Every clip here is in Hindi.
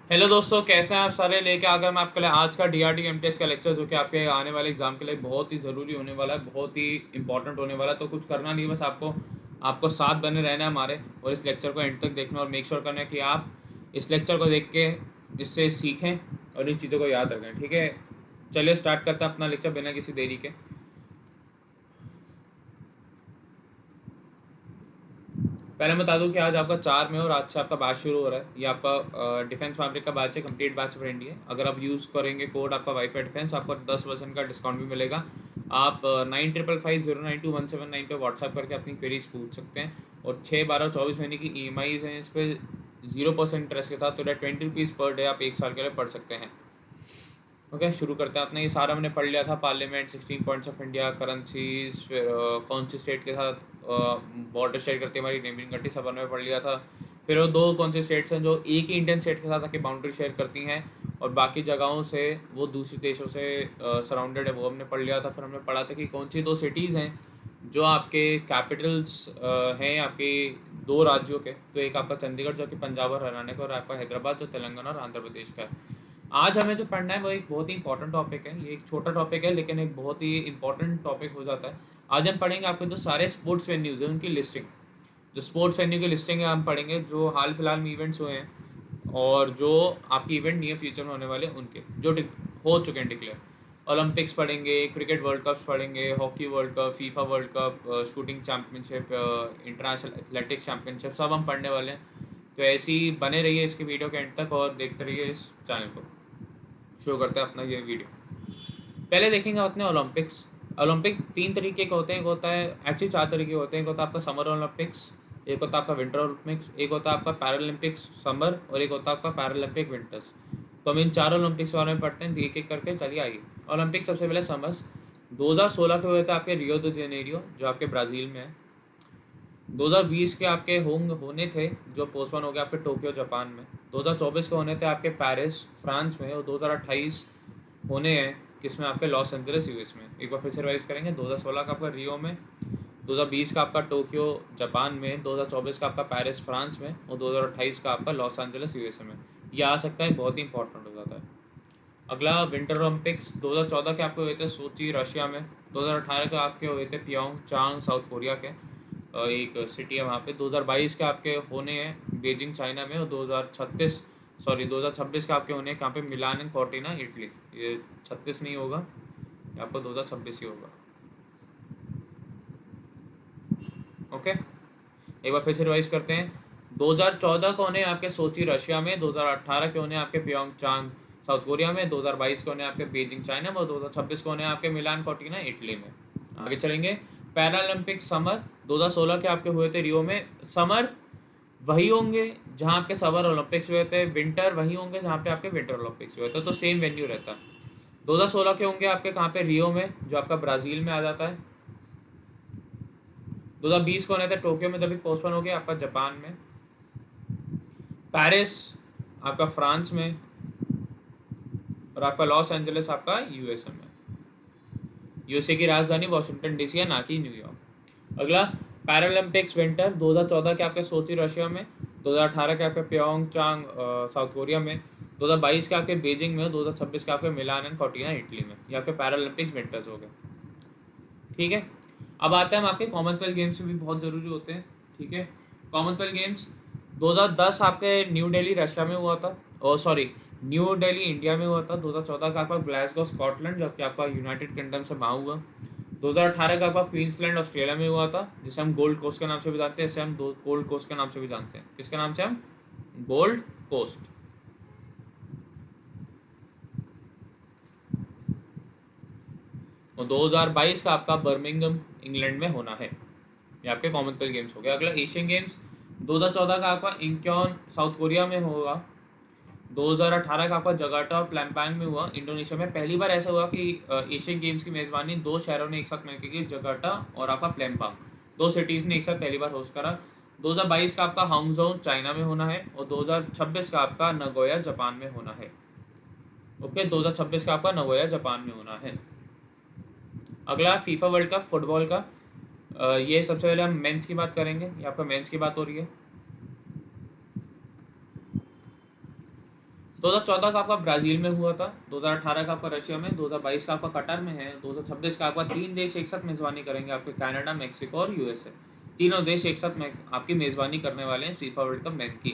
हेलो दोस्तों, कैसे हैं आप सारे। लेके आ गए मैं आपके लिए आज का डीआरटी एमटीएस का लेक्चर, जो कि आपके आने वाले एग्जाम के लिए बहुत ही ज़रूरी होने वाला है, बहुत ही इंपॉर्टेंट होने वाला है। तो कुछ करना नहीं, बस आपको आपको साथ बने रहना है हमारे, और इस लेक्चर को एंड तक देखना और मेक श्योर करना है कि आप इस लेक्चर को देख के इससे सीखें और इन चीज़ों को याद रखें। ठीक है, चलिए स्टार्ट करते हैं अपना लेक्चर बिना किसी देरी के। पहले मैं बता दूं कि आज आपका 4 में और आज से आपका बैच शुरू हो रहा है। ये आपका डिफेंस फैब्रिक का बैच है, कंप्लीट बैच फॉर इंडिया। अगर आप यूज़ करेंगे कोड आपका वाईफाई डिफेंस, आपको 10% का डिस्काउंट भी मिलेगा। आप 9555092179 पे व्हाट्सएप करके अपनी क्वेरीज पूछ सकते हैं। और 6 12 24 महीने की EMI हैं इस पर 0% इंटरेस्ट के साथ। तो 20 रुपीज़ पर डे आप एक साल के लिए पढ़ सकते हैं। ओके, शुरू करते हैं। आपने ये सारा मैंने पढ़ लिया था, parliament, 16 points of India, currencies, फिर कौन सी स्टेट के साथ बॉर्डर शेयर करती है हमारी नेबरिंग कंट्री, सब हमने पढ़ लिया था। फिर वो दो कौन सी स्टेट्स हैं जो एक ही इंडियन स्टेट के साथ आके बाउंड्री शेयर करती हैं और बाकी जगहों से वो दूसरे देशों से सराउंडेड है, वो हमने पढ़ लिया था। फिर हमने पढ़ा था कि कौन सी दो सिटीज़ हैं जो आपके कैपिटल्स हैं आपके दो राज्यों के। तो एक आपका चंडीगढ़ जो कि पंजाब और हरियाणा का, और आपका हैदराबाद जो तेलंगाना और आंध्र प्रदेश का है। आज हमें जो पढ़ना है वो एक बहुत ही इंपॉर्टेंट टॉपिक है। ये एक छोटा टॉपिक है लेकिन एक बहुत ही इंपॉर्टेंट टॉपिक हो जाता है। आज हम पढ़ेंगे आपके जो सारे स्पोर्ट्स वेन्यूज़ हैं उनकी लिस्टिंग। जो स्पोर्ट्स वेन्यू की लिस्टिंग है हम पढ़ेंगे, जो हाल फिलहाल में इवेंट्स हुए हैं और जो आपकी इवेंट नियर फ्यूचर में होने वाले हैं उनके जो हो चुके हैं डिक्लेयर। ओलंपिक्स पढ़ेंगे, क्रिकेट वर्ल्ड कप पढ़ेंगे, hockey world cup, FIFA world cup, shooting championship, international athletics championship, सब हम पढ़ने वाले हैं। तो ऐसे ही बने रहिए इसके वीडियो के एंड तक और देखते रहिए इस चैनल को। शुरू करते हैं अपना ये वीडियो। पहले देखेंगे अपने ओलंपिक्स। ओलंपिक 3 तरीके के होते हैं। एक होता है, एक्चुअली 4 तरीके होते हैं। एक होता है आपका समर ओलंपिक्स, एक होता है आपका विंटर ओलंपिक्स, एक होता है आपका पैरालंपिक्स समर, और एक होता है आपका पैरालंपिक विंटर्स। तो हम इन 4 ओलंपिक्स के बारे में पढ़ते हैं एक एक करके। चलिए आइए। ओलंपिक सबसे पहले समर्स 2016 के हुए थे आपके रियो द जेनेरियो जो आपके ब्राज़ील में है। 2020 के आपके होने थे जो पोस्टपोन हो गया आपके टोक्यो जापान में। 2024 के होने थे आपके पेरिस फ्रांस में, और 2028 होने हैं किसमें, आपके लॉस एंजलिस यूएस में। एक बार फिर से रिवाइज करेंगे। 2016 का आपका रियो में, 2020 का आपका टोक्यो जापान में, 2024 का आपका पेरिस फ्रांस में, और 2028 का आपका लॉस एंजलिस यूएसए में। ये आ सकता है, बहुत ही इंपॉर्टेंट हो जाता है। अगला विंटर ओलंपिक्स 2014 के आपके हुए थे सोची रशिया में। 2018 के आपके हुए थे पियोंग चांग साउथ कोरिया के, एक सिटी है वहाँ पे। 2022 के आपके होने हैं बीजिंग चाइना में, और 2026 के आपके होने हैं कहाँ पे, मिलान एंड कॉर्टिना इटली। ये 36 नहीं होगा, ये आपको 2026 ही होगा। ओके, एक बार फिर से रिवाइज करते हैं। 2014 के होने आपके सोची रशिया में, 2018 के होने आपके पियोंग चांग साउथ कोरिया में, 2022 के होने आपके बीजिंग चाइना में, और 2026 के होने आपके मिलान कॉर्टिना इटली में। आगे चलेंगे। पैरालंपिक समर 2016 के आपके हुए थे रियो में। समर वही होंगे जहाँ आपके समर ओलंपिक्स हुए थे, विंटर वही होंगे जहाँ पे आपके विंटर ओलंपिक्स हुए थे, तो सेम वेन्यू रहता है। 2016 के होंगे आपके कहाँ पे, रियो में जो आपका ब्राज़ील में आ जाता है। 2020 को होने थे टोक्यो में, तभी पोस्टपोन हो गया आपका जापान में। पेरिस आपका फ्रांस में, और आपका लॉस एंजलिस आपका यूएसए में। यूएसए की राजधानी वॉशिंगटन डीसी है, ना कि न्यूयॉर्क। अगला पैरालंपिक्स विंटर 2014 के आपके सोची रशिया में, 2018 के आपके प्योंग चांग साउथ कोरिया में, 2022 के आपके बीजिंग में, 2026 के आपके मिलान एंड कॉर्टिना इटली में। ये आपके पैरालंपिक्स विंटर्स हो गए। ठीक है, अब आते हैं हम आपके कॉमनवेल्थ गेम्स भी बहुत ज़रूरी होते हैं। ठीक है, कॉमनवेल्थ गेम्स 2010 आपके न्यू दिल्ली रशिया में हुआ था, और सॉरी न्यू दिल्ली इंडिया में हुआ था। 2014 का आपका ग्लासगो स्कॉटलैंड जबकि आपका यूनाइटेड किंगडम से वहाँ हुआ। 2018 का आपका क्वींसलैंड ऑस्ट्रेलिया में हुआ था, जिसे हम गोल्ड कोस्ट के नाम से भी जानते हैं। इसे हम गोल्ड कोस्ट के नाम से भी जानते हैं। किसके नाम से हम, गोल्ड कोस्ट। और 2022 का आपका बर्मिंघम इंग्लैंड में होना है। ये आपके कॉमनवेल्थ गेम्स हो गए। अगला एशियन गेम्स 2014 का आपका इंक्योन साउथ कोरिया में होगा। 2018 का आपका जगार्टा और प्लैम्पांग में हुआ इंडोनेशिया में। पहली बार ऐसा हुआ कि एशियन गेम्स की मेज़बानी दो शहरों ने एक साथ मिलकर की, जगार्टा और आपका प्लैम्पांग, दो सिटीज़ ने एक साथ पहली बार होस्ट करा। 2022 का आपका हांगझोउ चाइना में होना है, और 2026 का आपका नगोया जापान में होना है। ओके, 2026 का आपका नगोया जापान में होना है। अगला फीफा वर्ल्ड कप फुटबॉल का, ये सबसे पहले हम मेंस की बात करेंगे। ये आपका मेंस की बात हो रही है। 2014 का आपका ब्राज़ील में हुआ था, 2018 का आपका रशिया में, 2022 का आपका कतर में है, 2026 का आपका 3 देश एक साथ मेज़बानी करेंगे आपके, कनाडा, मेक्सिको और यूएसए। तीनों देश एक साथ आपकी मेज़बानी करने वाले हैं फीफा वर्ल्ड कप मेन की,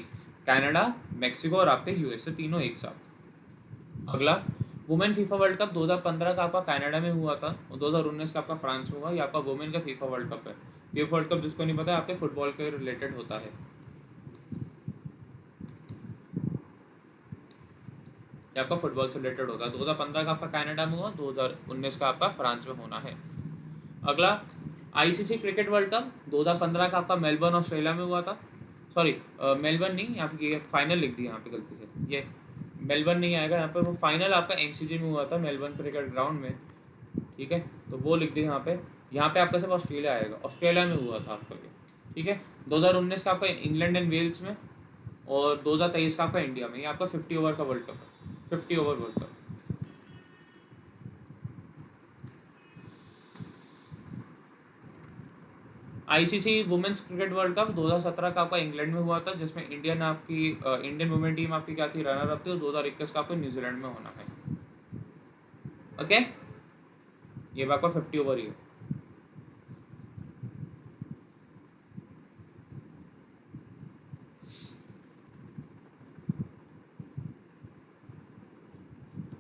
कनाडा, मेक्सिको और आपके यूएसए, तीनों एक साथ। अगला वुमेन फीफा वर्ल्ड कप 2015 का आपका कनाडा में हुआ था और 2019 का आपका फ्रांस में हुआ। ये आपका वुमेन का फीफा वर्ल्ड कप है। फीफा वर्ल्ड कप जिसको नहीं पता आपके फुटबॉल के रिलेटेड होता है। ये आपका फुटबॉल से रिलेटेड होता है। 2015 का आपका कनाडा में हुआ, 2019 का आपका फ्रांस में होना है। अगला आईसीसी क्रिकेट वर्ल्ड कप 2015 का आपका मेलबर्न ऑस्ट्रेलिया में हुआ था। सॉरी, मेलबर्न नहीं, यहाँ पे फाइनल लिख दिया यहाँ पे गलती से, ये मेलबर्न नहीं आएगा यहाँ पे, वो फाइनल आपका एमसीजी में हुआ था, मेलबर्न क्रिकेट ग्राउंड में, ठीक है, तो वो लिख दिया यहाँ पे आपका सब ऑस्ट्रेलिया आएगा, ऑस्ट्रेलिया में हुआ था आपका ये, ठीक है। 2019 का आपका इंग्लैंड एंड वेल्स में और 2023 का आपका इंडिया में। ये आपका 50 ओवर का वर्ल्ड कप है, 50 over world cup. ICC women's cricket world cup 2017 का आपका इंग्लैंड में हुआ था, जिसमें इंडियन वुमेन टीम आपकी क्या थी, रनर अप थी, और 2021 का आपको न्यूजीलैंड में होना है। ओके, ये आपका 50 ओवर ही है।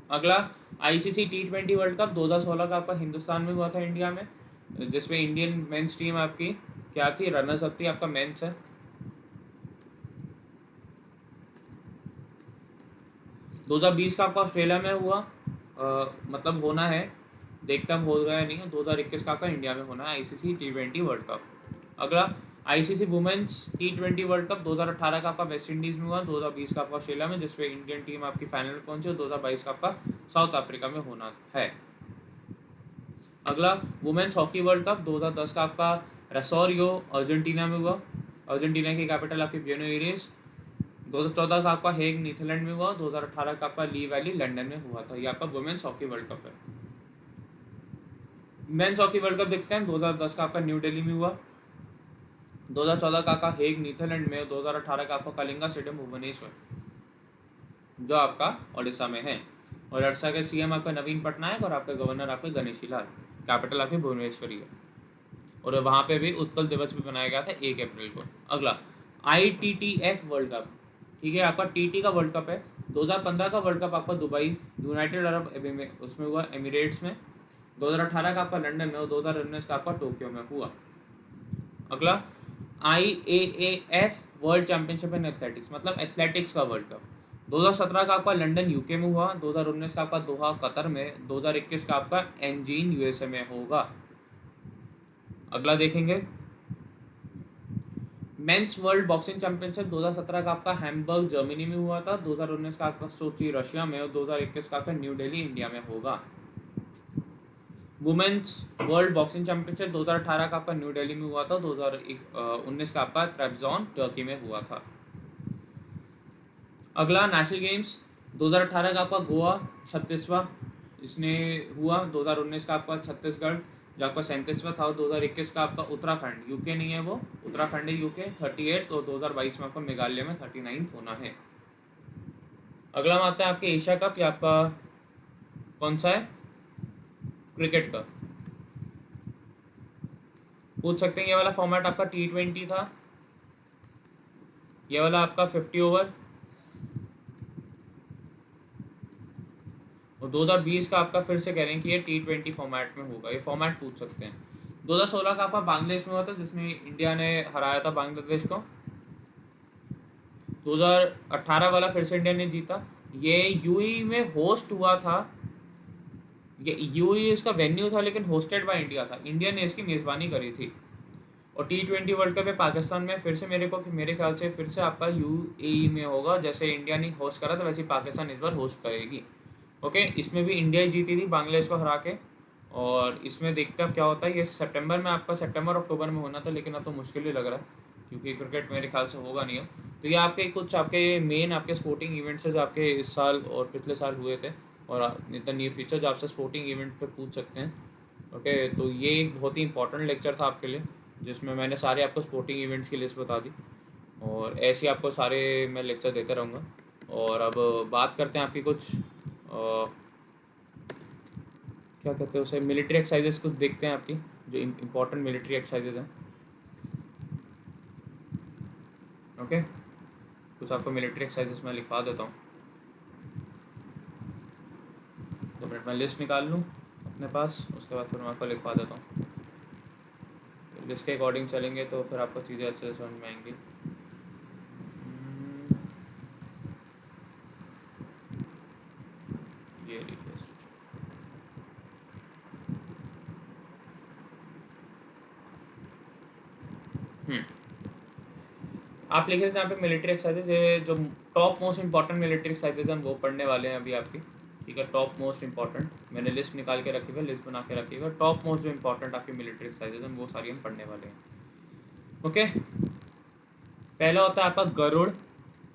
अगला आईसीसी T20 वर्ल्ड कप 2016 का आपका हिंदुस्तान में हुआ था, इंडिया में, जिसमें इंडियन मेंस टीम आपकी क्या थी, रनर्स अप थी, आपका मेंस है। 2020 का आपका ऑस्ट्रेलिया में हुआ, मतलब होना है, देखता हम हो गया नहीं। 2021 का आपका इंडिया में होना है आईसीसी T20 वर्ल्ड कप। अगला ICC women's T20 world cup 2018 का आपका वेस्ट इंडीज़ में हुआ, 2020 का आपका ऑस्ट्रेलिया में, जिसमें इंडियन टीम आपकी फाइनल में पहुंची, और 2022 का आपका साउथ अफ्रीका में होना है। अगला वुमेन्स हॉकी वर्ल्ड कप 2010 का आपका रोसारियो अर्जेंटीना में हुआ, अर्जेंटीना की कैपिटल आपकी ब्यूनोस एयर्स। 2014 का आपका हेग नीदरलैंड में हुआ, 2018 का आपका ली वैली लंदन में हुआ था। ये आपका वुमेन्स हॉकी वर्ल्ड कप है। मेंस हॉकी वर्ल्ड कप देखते हैं। 2010 का आपका न्यू दिल्ली में हुआ, 2014 का आपका हेग नीदरलैंड में, 2018 का आपका कलिंगा स्टेडियम भुवनेश्वर, जो आपका ओडिशा में है, और ओडिशा के सीएम आपका नवीन पटनायक और आपका गवर्नर आपके गणेशी लाल, कैपिटल आपकी भुवनेश्वरी है, और वहाँ पे भी उत्कल दिवस भी बनाया गया था 1 अप्रैल को। अगला ITTF वर्ल्ड कप, ठीक है, आपका TT का वर्ल्ड कप है। 2015 का वर्ल्ड कप आपका दुबई यूनाइटेड अरब उसमें हुआ, एमिरेट्स में। 2018 का आपका लंदन में, और 2019 का आपका टोक्यो में हुआ। अगला IAAF world championship in athletics, मतलब एथलेटिक्स का वर्ल्ड कप। 2017 का आपका लंदन यूके में हुआ, 2019 का आपका दोहा कतर में, 2021 का आपका एंजीन यूएसए में होगा। अगला देखेंगे मेंस वर्ल्ड बॉक्सिंग चैंपियनशिप 2017 का आपका हैम्बर्ग जर्मनी में हुआ था, 2019 का आपका सोची रशिया में, और 2021 का आपका न्यू दिल्ली इंडिया में होगा। वुमेन्स वर्ल्ड बॉक्सिंग चैंपियनशिप 2018 का आपका न्यू दिल्ली में हुआ था, 2019 का आपका ट्रेबजॉन टर्की में हुआ था। अगला नेशनल गेम्स 2018 का आपका गोवा 36वां इसने हुआ, 2019 का आपका छत्तीसगढ़ जो आपका 37वां था, और 2021 का आपका उत्तराखंड, यूके नहीं है वो, उत्तराखंड है यूके 38, और 2022 में आपका मेघालय में 39 होना है। अगला हम आते हैं आपके एशिया कप, या आपका कौन सा है, क्रिकेट का पूछ सकते हैं। ये वाला फॉर्मेट आपका T20 था, ये वाला आपका 50 ओवर, और 2020 का आपका फिर से कह रहे हैं कि ये T20 फॉर्मेट में होगा, ये फॉर्मेट पूछ सकते हैं। 2016 का आपका बांग्लादेश में हुआ था, जिसमें इंडिया ने हराया था बांग्लादेश को। 2018 वाला फिर से इंडिया ने जीता। ये यूएई में होस्ट हुआ था, ये यूएई इसका वेन्यू था, लेकिन होस्टेड बाय इंडिया था, इंडिया ने इसकी मेज़बानी करी थी। और T20 वर्ल्ड कप है पाकिस्तान में, फिर से मेरे ख्याल से फिर से आपका यूएई में होगा, जैसे इंडिया ने होस्ट करा था वैसे पाकिस्तान इस बार होस्ट करेगी। ओके, इसमें भी इंडिया जीती थी बांग्लादेश को हरा के, और इसमें देखते हैं अब क्या होता है। ये सितंबर में आपका सितंबर अक्टूबर में होना था, लेकिन अब तो मुश्किल ही लग रहा है, क्योंकि क्रिकेट मेरे ख्याल से होगा नहीं अब। तो ये आपके कुछ आपके मेन आपके स्पोर्टिंग इवेंट्स है जो आपके इस साल और पिछले साल हुए थे, और इन द नियर फ्यूचर जो आपसे स्पोर्टिंग इवेंट पे पूछ सकते हैं। ओके, तो ये एक बहुत ही इंपॉर्टेंट लेक्चर था आपके लिए, जिसमें मैंने सारे आपको स्पोर्टिंग इवेंट्स की लिस्ट बता दी, और ऐसे आपको सारे मैं लेक्चर देता रहूँगा। और अब बात करते हैं आपकी कुछ क्या कहते हैं उसे, मिलिट्री एक्सरसाइजेस कुछ देखते हैं आपकी जो इम्पोर्टेंट मिलिट्री एक्सरसाइजेज हैं। ओके, कुछ आपको मिलिट्री एक्सरसाइजेस मैं लिखवा देता हूँ। 2 मिनट मैं लिस्ट निकाल लूँ अपने पास, उसके बाद फिर मैं आपको लिखवा देता हूँ। लिस्ट के अकॉर्डिंग चलेंगे तो फिर आपको चीज़ें अच्छे से समझ में आएंगी। ये लिखिए। आप लिखे थे यहाँ पे मिलिट्री एक्सरसाइजेज, जो top most important military exercises हैं वो पढ़ने वाले हैं अभी आपकी। ठीक है, टॉप मोस्ट इंपॉर्टेंट मैंने लिस्ट निकाल के रखी हुई है, लिस्ट बना के रखी हुई है। टॉप मोस्ट जो इंपॉर्टेंट आपकी मिलिट्री एक्सरसाइजेज हैं वो सारी हम पढ़ने वाले हैं। ओके, पहला होता है आपका गरुड़,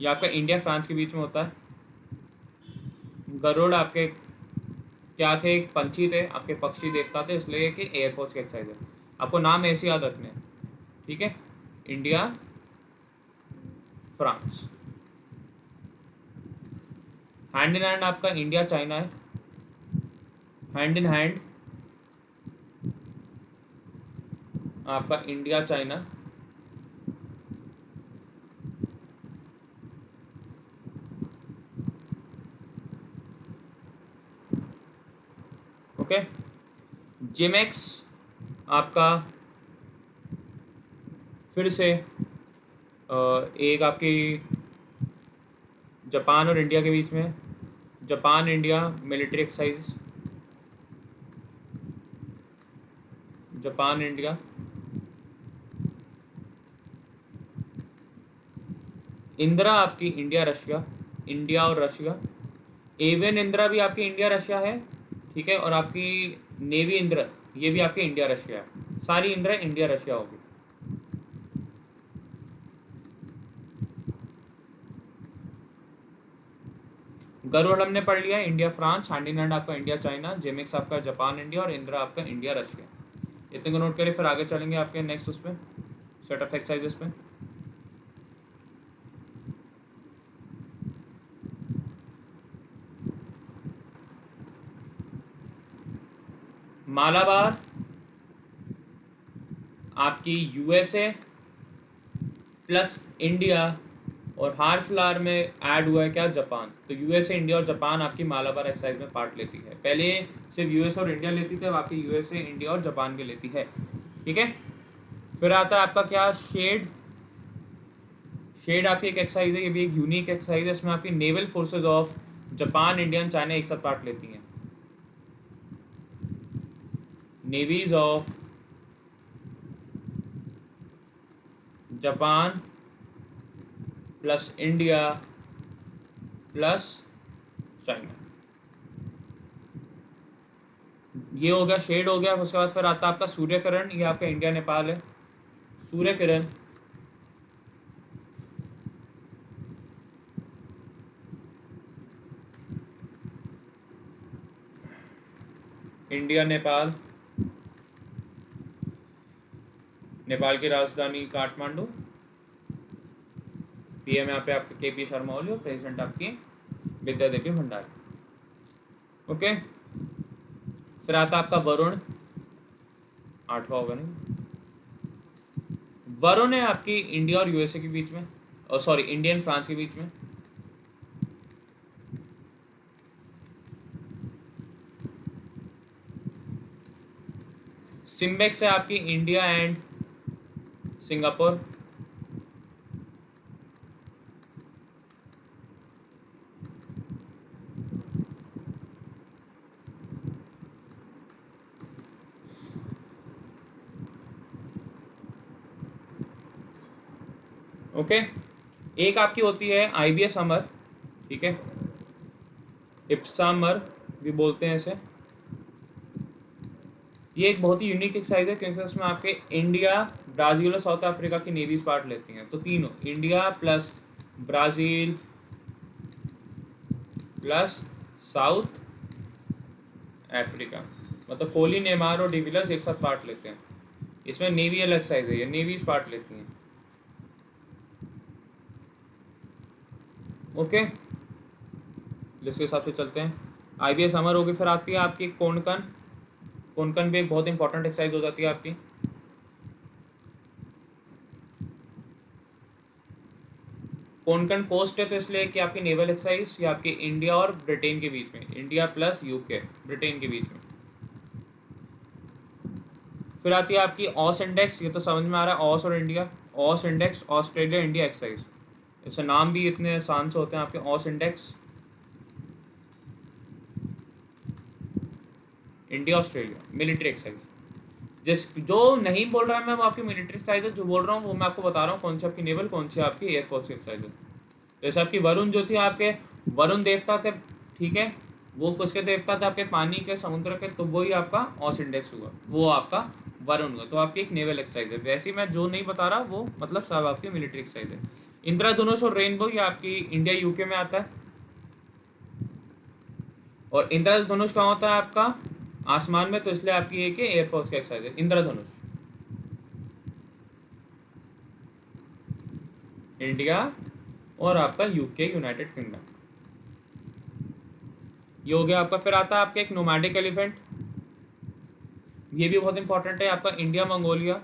ये आपका इंडिया फ्रांस के बीच में होता है। गरुड़ आपके क्या थे, एक पंछी थे, आपके पक्षी देवता थे, इसलिए कि एयरफोर्स के एक्सरसाइज है। आपको नाम ऐसे याद रखने हैं, ठीक है। India France, hand in hand आपका इंडिया चाइना है, हैंड इन हैंड आपका इंडिया चाइना। ओके, जिमेक्स आपका फिर से एक आपकी जापान और इंडिया के बीच में, Japan India military exercise, Japan India. Indira आपकी इंडिया रशिया, इंडिया और रशिया। एवियन इंदिरा भी आपकी इंडिया रशिया है, ठीक है। और आपकी नेवी इंदिरा, ये भी आपके इंडिया रशिया है। सारी इंदिरा इंडिया रशिया होगी। गरुड़ हमने पढ़ लिया है, India France, hand in hand आपका इंडिया चाइना, जेमिक्स आपका जापान इंडिया और इंदिरा आपका इंडिया रशिया। इतने को नोट करिए, फिर आगे चलेंगे आपके नेक्स्ट उस पर सेट ऑफ एक्सरसाइजेस पे। मालाबार आपकी यूएसए प्लस इंडिया, और हार फिलहाल में ऐड हुआ है क्या, जापान। तो यूएसए इंडिया और जापान आपकी मालाबार एक्सरसाइज में पार्ट लेती है। पहले सिर्फ यूएसए और इंडिया लेती थी, अब आपकी यूएसए इंडिया और जापान के लेती है, ठीक है। फिर आता है आपका क्या, शेड। शेड आपकी एक एक्सरसाइज है, ये भी एक यूनिक एक्सरसाइज है। इसमें आपकी naval forces of Japan India and China एक साथ पार्ट लेती हैं। Navies of Japan plus India plus China, ये हो गया शेड हो गया। उसके बाद फिर आता है आपका सूर्य किरण, ये आपका इंडिया नेपाल है। सूर्य किरण इंडिया नेपाल, नेपाल की राजधानी काठमांडू, पीएम यहाँ पे आपके केपी शर्मा ओली और प्रेसिडेंट आपकी विद्या देवी भंडारी। ओके, फिर आता आपका वरुण, 8वां होगा नहीं। वरुण है आपकी इंडिया और यूएसए के बीच में, सॉरी इंडिया एंड फ्रांस के बीच में। सिम्बेक्स है आपकी इंडिया एंड सिंगापुर। ओके, एक आपकी होती है आईबीएस अमर, ठीक है, इप्सामर भी बोलते हैं इसे। ये एक बहुत ही यूनिक एक्सरसाइज है क्योंकि उसमें आपके इंडिया, ब्राज़ील और साउथ अफ्रीका की नेवीज पार्ट लेती हैं। तो तीनों, India plus Brazil plus south Africa, मतलब कोहली, नेमार और डिविलियर्स एक साथ पार्ट लेते हैं। इसमें नेवी अलग एक्सरसाइज है, ये नेवीज पार्ट लेती हैं। ओके, जिसके हिसाब से चलते हैं। IBS समर होगी, फिर आती है आपकी कोंकण। कोंकण भी एक बहुत इंपॉर्टेंट एक्सरसाइज हो जाती है आपकी। कोंकण कोस्ट है तो इसलिए कि आपकी नेवल एक्सरसाइज या आपके इंडिया और ब्रिटेन के बीच में, इंडिया प्लस यूके ब्रिटेन के बीच में। फिर आती है आपकी ऑस इंडेक्स, ये तो समझ में आ रहा है, ऑस और India. AUSINDEX Australia India exercise, इससे नाम भी इतने आसान से होते हैं आपके। AUSINDEX India Australia military exercise. जिस जो नहीं बोल रहा है मैं वो आपकी मिलिट्री एक्सरसाइज है, जो बोल रहा हूँ वो मैं आपको बता रहा हूँ कौन सी आपकी नेवल, कौन सी आपकी एयरफोर्स की एक्सरसाइज है। जैसे आपकी वरुण जो थी आपके, वरुण देवता थे, ठीक है, वो किसके देवता थे आपके, पानी के, समुद्र के, तो वही आपका ऑस इंडेक्स हुआ, वो आपका वरुण हुआ। तो आपकी एक नेवल एक्सरसाइज है। वैसे मैं जो नहीं बता रहा वो मतलब सब आपकी मिलिट्री एक्सरसाइज है। इंद्रधनुष और रेनबो ये आपकी इंडिया यूके में आता है। और इंद्रधनुष कहाँ होता है आपका, आसमान में, तो इसलिए आपकी एक एयरफोर्स की एक्सरसाइज है इंद्रधनुष। इंडिया और आपका यूके यूनाइटेड किंगडम, ये हो गया आपका। फिर आता है आपका एक नोमैडिक एलिफेंट, ये भी बहुत इंपॉर्टेंट है आपका, India Mongolia.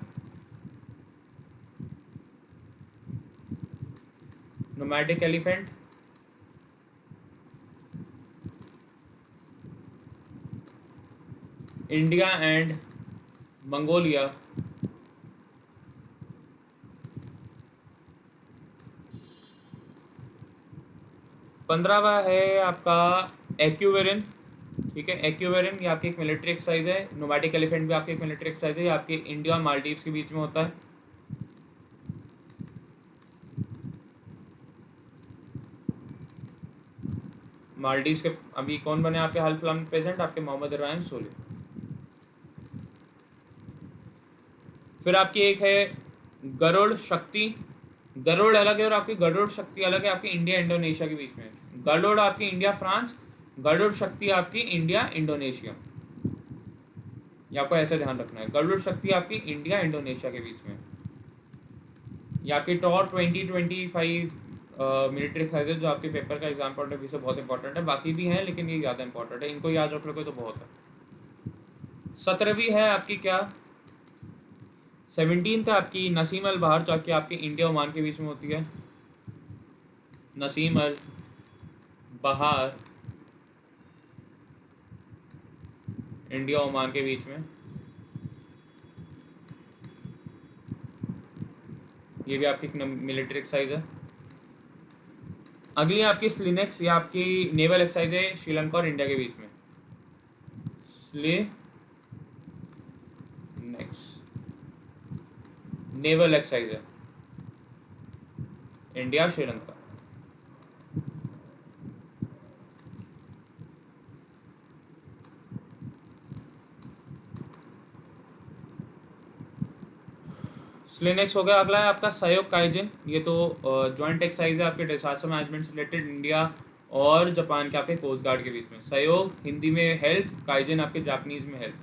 Nomadic elephant India and Mongolia. 15वां है आपका एक्यूवेरिन, ठीक है, एक्यूवेरिन ये आपकी एक मिलिट्री एक्सरसाइज है। नोमैडिक एलिफेंट भी आपकी एक मिलिट्री एक्सरसाइज है, ये आपके इंडिया और मालदीव्स के बीच में होता है। मालदीव्स के अभी कौन बने आपके हाल फिलहाल में प्रेजेंट, आपके मोहम्मद इब्राहिम सोली। फिर आपकी एक है गरुड़ शक्ति, गरुड़ अलग है और आपकी गरुड़ शक्ति अलग है, आपकी इंडिया इंडोनेशिया के बीच में। गरुड़ आपकी इंडिया फ्रांस, गरुड़ शक्ति आपकी इंडिया इंडोनेशिया, ये आपको ऐसे ध्यान रखना है। गरुड़ शक्ति आपकी इंडिया इंडोनेशिया के बीच में। ये आपकी टॉप 2025 मिलिट्री एक्सरसाइजेज जो आपके पेपर का एग्जाम पॉइंट ऑफ व्यू से बहुत इंपॉर्टेंट है। बाकी भी हैं लेकिन ये ज़्यादा इंपॉर्टेंट है, इनको याद रख लोगे तो बहुत है। 17वीं है आपकी क्या, 17th है आपकी नसीम अल बहार, जो कि आपकी इंडिया ओमान के बीच में होती है। नसीम अल बहार इंडिया ओमान के बीच में, ये भी आपकी मिलिट्री एक्सरसाइज है। अगली है आपकी स्लिनेक्स, ये आपकी नेवल एक्सरसाइज है श्रीलंका और इंडिया के बीच में। स्लिनेक्स नेवल एक्सरसाइज है इंडिया श्रीलंका। स्लिनेक्स हो गया। अगला है आपका सहयोग काइजन, ये तो जॉइंट एक्सरसाइज है आपके डिजास्टर मैनेजमेंट से रिलेटेड, इंडिया और जापान के आपके कोस्ट गार्ड के बीच में। सहयोग हिंदी में हेल्प, काइजन आपके जापानीज में हेल्प।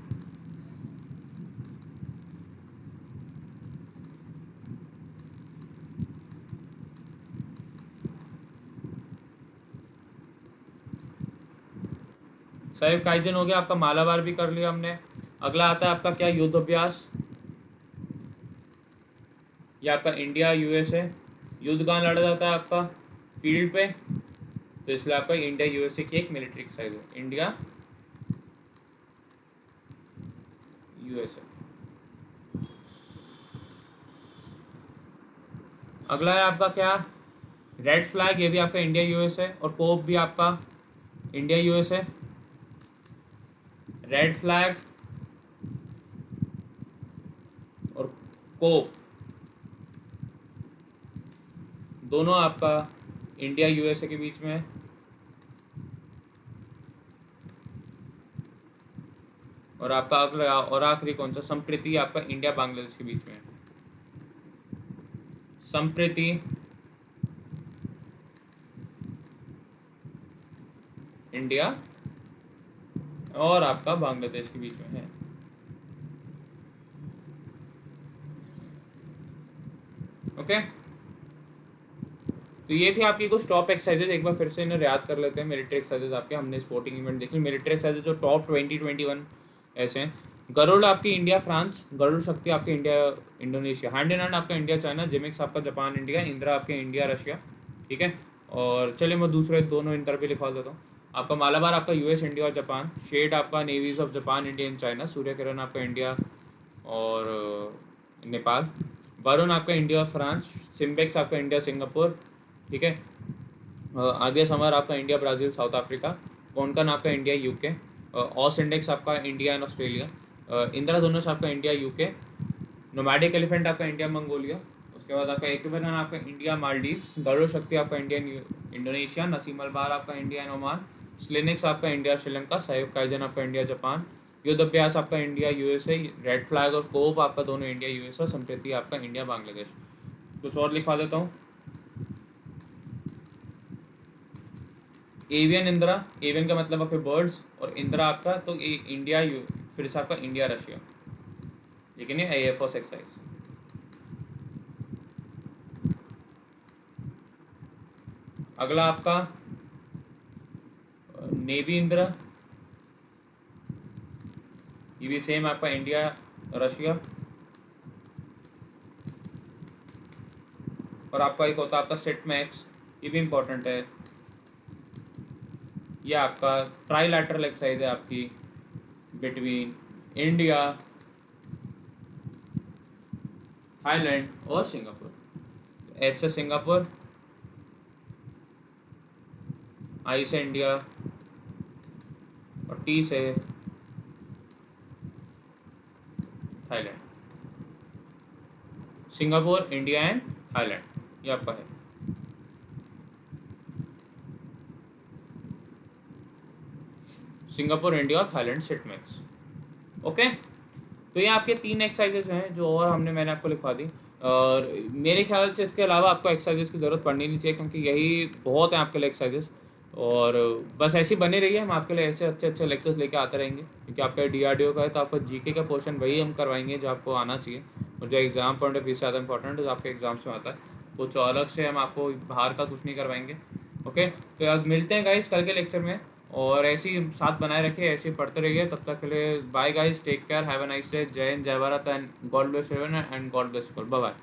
सहयोग काइजन हो गया आपका, मालाबार भी कर लिया हमने। अगला आता है आपका क्या, युद्ध अभ्यास, ये आपका इंडिया यूएसए। युद्ध कहाँ लड़ा जाता है आपका, फील्ड पे, तो इसलिए आपका इंडिया यूएसए की एक मिलिट्री एक्सरसाइज है, इंडिया यूएसए। अगला है आपका क्या, रेड फ्लैग, ये भी आपका इंडिया यूएसए, और कोप भी आपका इंडिया यूएसए। रेड फ्लैग और कोप दोनों आपका इंडिया यूएसए के बीच में है। और आपका अगला और आखिरी कौन सा, संप्रीति, आपका इंडिया बांग्लादेश के बीच में है। संप्रीति इंडिया और आपका बांग्लादेश के बीच में है। ओके, तो ये थी आपकी कुछ टॉप एक्सरसाइजेज, एक बार फिर से इन्हें याद कर लेते हैं। मिलिट्री एक्सरसाइजेज आपके, हमने स्पोर्टिंग इवेंट देख ली। मिलिट्री एक्सरसाइजेज जो टॉप 2021 ऐसे हैं। गरुड़ आपकी इंडिया फ्रांस, गरुड़ शक्ति आपके India Indonesia, hand in hand आपका इंडिया चाइना, जिमिक्स आपका जापान इंडिया, इंदिरा आपके इंडिया रशिया, ठीक है। और चलिए मैं दूसरे दोनों इंटर भी लिखवा देता हूँ। आपका मालाबार आपका यूएस इंडिया और जापान, शेड आपका navies of Japan India and China, Surya Kiran आपका इंडिया और नेपाल, वरुण आपका इंडिया फ्रांस, सिम्बेक्स आपका इंडिया सिंगापुर, ठीक है। आगे समर आपका India Brazil South Africa, Konkan आपका इंडिया यूके, ऑस इंडेक्स आपका इंडिया एंड ऑस्ट्रेलिया, इंद्राधनुष आपका इंडिया यूके, नोमैडिक एलिफेंट आपका इंडिया मंगोलिया, उसके बाद आपका एक्वेरियन आपका इंडिया मालदीव्स, गरुड़ शक्ति आपका इंडिया इंडोनेशिया, नसीम अलबार आपका इंडिया एंड ओमान, स्लिनिक्स आपका इंडिया श्रीलंका, सहयोग काइजन आपका इंडिया जापान, युद्ध अभ्यास आपका इंडिया यूएसए, रेड फ्लैग और कोप आपका दोनों इंडिया यूएसए, और संप्रीति आपका इंडिया बांग्लादेश। कुछ और लिखवा देता हूँ। एवियन इंदिरा, एवियन का मतलब आपके बर्ड्स, और इंदिरा आपका तो इंडिया फिर से आपका इंडिया रशिया, ठीक है नहीं AFOS एक्सरसाइज। अगला आपका नेवी इंदिरा, ये भी सेम आपका इंडिया रशिया। और आपका एक होता है आपका सेट मैक्स, ये भी इम्पोर्टेंट है। ये आपका ट्राईलैटरल एक्सरसाइज है आपकी बिटवीन इंडिया, थाईलैंड और सिंगापुर। एस से सिंगापुर, आई से इंडिया और टी से Thailand. Singapore, India and Thailand, ये आपका है। सिंगापुर, इंडिया और थाईलैंड सेट मैक्स, ओके। तो ये आपके 3 एक्सरसाइजेज हैं जो और मैंने आपको लिखवा दी। और मेरे ख्याल से इसके अलावा आपको एक्सरसाइजेज की ज़रूरत पड़नी नहीं चाहिए, क्योंकि यही बहुत है आपके लिए एक्सरसाइजेज। और बस ऐसी बनी रही है, हम आपके लिए ऐसे अच्छे अच्छे लेक्चर्स लेके आते रहेंगे, क्योंकि आपका DRDO का है तो आपका जीके का पोर्शन वही हम करवाएंगे जो आपको आना चाहिए, और जो एग्ज़ाम पॉइंट ऑफ व्यू से ज़्यादा इंपॉर्टेंट है जो आपके एग्जाम्स में आता है। कुछ अलग से हम आपको बाहर का कुछ नहीं करवाएंगे, ओके। तो अब मिलते हैं गाइस कल के लेक्चर में, और ऐसे ही साथ बनाए रखिए, ऐसे ही पढ़ते रहिए। तब तक के लिए bye guys, take care, have a nice day, जय हिंद, जय Bharat and God bless everyone and God bless, bye bye.